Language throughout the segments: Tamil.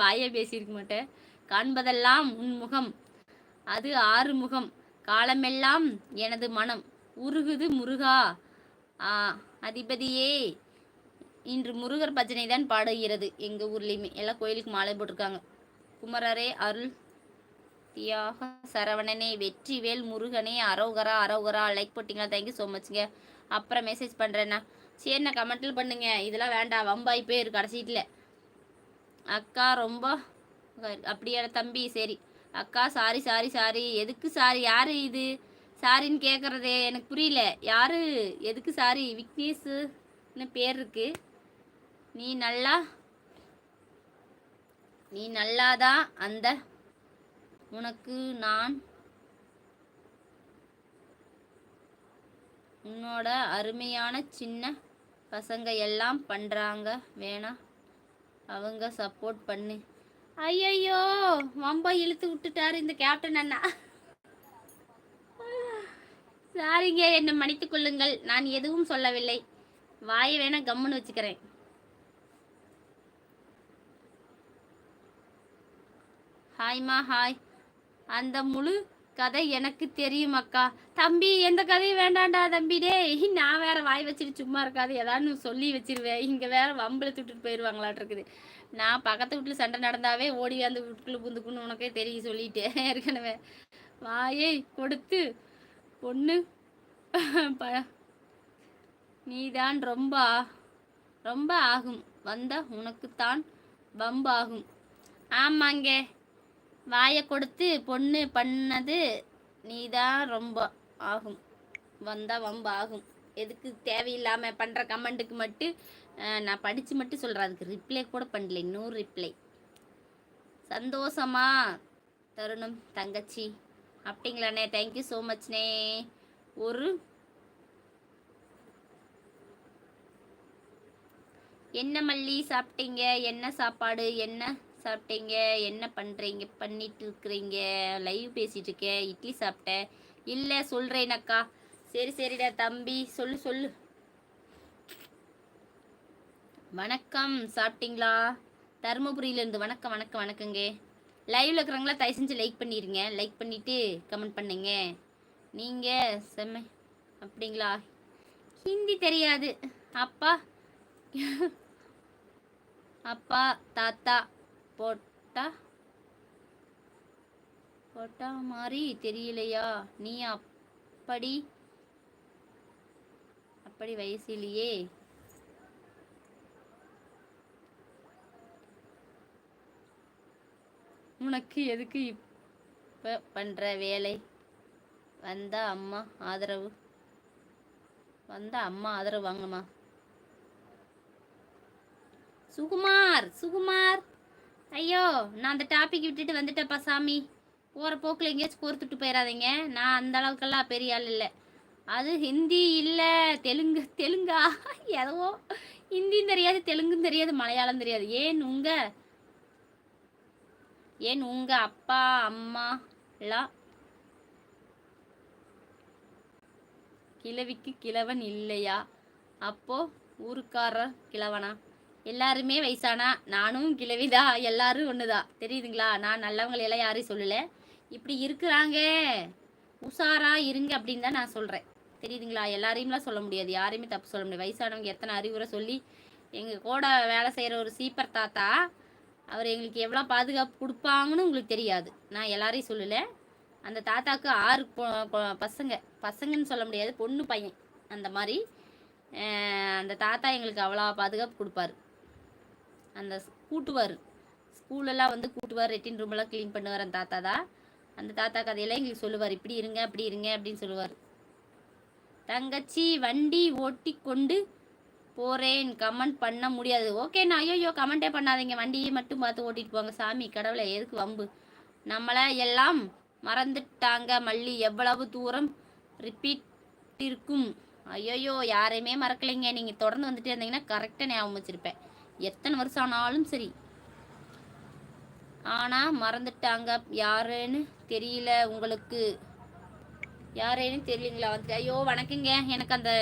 வாயே பேசியிருக்க மாட்டேன். காண்பதெல்லாம் உன் முகம், அது 6 முகம், காலமெல்லாம் எனது மனம் உருகுது முருகா. அதிபதியே, இன்று முருகர் பஜனை தான் பாடுகிறது. எங்கள் ஊர்லேயுமே எல்லாம் கோயிலுக்கு மாலை போட்டிருக்காங்க. குமரரே அருள், தியாக சரவணனே, வெற்றிவேல் முருகனே, அரோகரா அரோகரா. லைக் போட்டிங்களா? தேங்க்யூ ஸோ மச்ங்க. அப்புறம் மெசேஜ் பண்ணுறேண்ணா. சரிண்ணா, கமெண்ட்டில் பண்ணுங்க. இதெல்லாம் வேண்டாம், வம்பாய் போயிரு கடைசீட்டில். அக்கா ரொம்ப அப்படியா தம்பி? சரி அக்கா, சாரி சாரி சாரி. எதுக்கு சாரி? யாரு இது சாரின்னு கேட்குறதே எனக்கு புரியல. யாரு எதுக்கு சாரி? விக்னேஷ்னு பேர் இருக்கு. நீ நல்லாதான் அந்த உனக்கு நான் உன்னோட அருமையான சின்ன பசங்க எல்லாம் பண்ணுறாங்க, வேணா அவங்க சப்போர்ட் பண்ணு. ஐயோ, வம்பா இழுத்து விட்டுட்டாரு இந்த கேப்டன் அண்ணா. சாரிங்க, என்னை மன்னித்துக் கொள்ளுங்கள். நான் எதுவும் சொல்லவில்லை. வாயை வேணா கம்முன்னு வச்சுக்கிறேன். ஹாய்மா ஹாய். அந்த முழு கதை எனக்கு தெரியும் அக்கா. தம்பி, எந்த கதையும் வேண்டாண்டா தம்பி. டே, நான் வேற வாய் வச்சுட்டு சும்மா இருக்காது, ஏதான்னு சொல்லி வச்சிருவேன். இங்கே வேற வம்பில் தூட்டுட்டு போயிடுவாங்களாட்டு இருக்குது. நான் பக்கத்து வீட்டில் சண்டை நடந்தாவே ஓடி அந்த வீட்டுக்குள்ளே புந்துக்குன்னு உனக்கே தெரியும் சொல்லிட்டேன் ஏற்கனவே. வாயை கொடுத்து பொண்ணு நீதான் ரொம்ப ரொம்ப ஆகும். வந்த உனக்குத்தான் பம்பாகும். ஆமாங்க, வாயை கொடுத்து பொண்ணு பண்ணது நீதான் ரொம்ப ஆகும். வந்தால் வம்பு ஆகும். எதுக்கு தேவையில்லாமல் பண்ணுற கமெண்ட்டுக்கு மட்டும் நான் படித்து மட்டும் சொல்கிறேன். அதுக்கு ரிப்ளை கூட பண்ணல. இன்னொரு ரிப்ளை. சந்தோஷமா தருணம் தங்கச்சி. அப்படிங்களாண்ணே? தேங்க்யூ ஸோ மச்ண்ணே. ஒரு என்ன மல்லி சாப்பிட்டீங்க? என்ன சாப்பாடு? என்ன சாப்பிட்டீங்க? என்ன பண்ணிட்டு இருக்கிறீங்க? லைவ் பேசிட்டு இருக்கேன். இட்லி சாப்பிட்டேன். இல்லை சொல்கிறேனக்கா. சரி சரிடா தம்பி, சொல்லு. வணக்கம், சாப்பிட்டீங்களா? தருமபுரியிலேருந்து வணக்கங்க. லைவில் இருக்கிறவங்களா தயவு செஞ்சு லைக் பண்ணிடுங்க. லைக் பண்ணிவிட்டு கமெண்ட் பண்ணுங்க. நீங்கள் செம்ம அப்படிங்களா? ஹிந்தி தெரியாது. அப்பா தாத்தா போட்டா மாதிரி தெரியலையா? நீ அப்படி வயசிலேயே உனக்கு எதுக்கு இப்போ பண்ணுற வேலை? வந்த அம்மா ஆதரவு வாங்கம்மா. சுகுமார், ஐயோ, நான் அந்த டாபிக் விட்டுட்டு வந்துட்டேன்ப்பா சாமி. போகிற போக்கில் எங்கேயாச்சும் கோர்த்துட்டு போயிடாதீங்க. நான் அந்த அளவுக்கெல்லாம் பெரிய ஆள் இல்லை. அது ஹிந்தி இல்லை, தெலுங்கா எதோ. ஹிந்தியும் தெரியாது, தெலுங்கும் தெரியாது, மலையாளம் தெரியாது. ஏன் உங்க அப்பா அம்மாலாம் கிழவிக்கு கிழவன் இல்லையா? அப்போ ஊருக்கார கிழவனா? எல்லாருமே வயசானா, நானும் கிழவிதா, எல்லாரும் ஒண்ணுதான். தெரியுதுங்களா? நான் நல்லவங்களெல்லாம் யாரையும் சொல்லலை. இப்படி இருக்கிறாங்க, உஷாரா இருங்க அப்படின்னு தான் நான் சொல்றேன். தெரியுதுங்களா? எல்லாரையும்லாம் சொல்ல முடியாது, யாரையுமே தப்பு சொல்ல முடியாது. வயசானவங்க எத்தனை அறிவுரை சொல்லி. எங்கள் கூட வேலை செய்கிற ஒரு சீப்பர் தாத்தா, அவர் எங்களுக்கு எவ்வளோ பாதுகாப்பு கொடுப்பாங்கன்னு உங்களுக்கு தெரியாது. நான் எல்லாரையும் சொல்லலை. அந்த தாத்தாவுக்கு 6 பசங்கன்னு சொல்ல முடியாது, பொண்ணு பையன். அந்த மாதிரி அந்த தாத்தா எங்களுக்கு அவ்வளோ பாதுகாப்பு கொடுப்பாரு. அந்த கூட்டுவார், ஸ்கூலெல்லாம் வந்து கூட்டுவார், ரெட்டின் ரூமெல்லாம் க்ளீன் பண்ணுவார். அந்த தாத்தா தான். அந்த தாத்தா கதையெல்லாம் எங்களுக்கு சொல்லுவார். இப்படி இருங்க அப்படி இருங்க அப்படின்னு சொல்லுவார். தங்கச்சி வண்டி ஓட்டி கொண்டு போகிறேன், கமெண்ட் பண்ண முடியாது. ஓகேண்ணா. ஐயோ, கமெண்ட்டே பண்ணாதீங்க. வண்டியை மட்டும் பார்த்து ஓட்டிட்டு போங்க சாமி. கடவுளை, எதுக்கு வம்பு? நம்மளை எல்லாம் மறந்துட்டாங்க மல்லி. எவ்வளவு தூரம் ரிப்பீட் இருக்கும்? ஐயோ, யாரையுமே மறக்கலைங்க. நீங்கள் தொடர்ந்து வந்துட்டு இருந்தீங்கன்னா கரெக்டாக ஞாபகம் வச்சுருப்பேன். எத்தனை வருஷம் ஆனாலும் சரி. ஆனால் மறந்துட்டாங்க. யாருன்னு தெரியல உங்களுக்கு? யாரேன்னு தெரியலீங்களா? வந்துட்டு ஐயோ வணக்கங்க. எனக்கு அந்த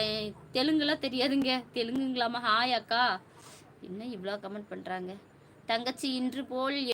தெலுங்குலாம் தெரியாதுங்க. தெலுங்குங்களாமா? ஹாய் அக்கா. என்ன இவ்வளோ கமெண்ட் பண்ணுறாங்க? தங்கச்சி இன்று போல்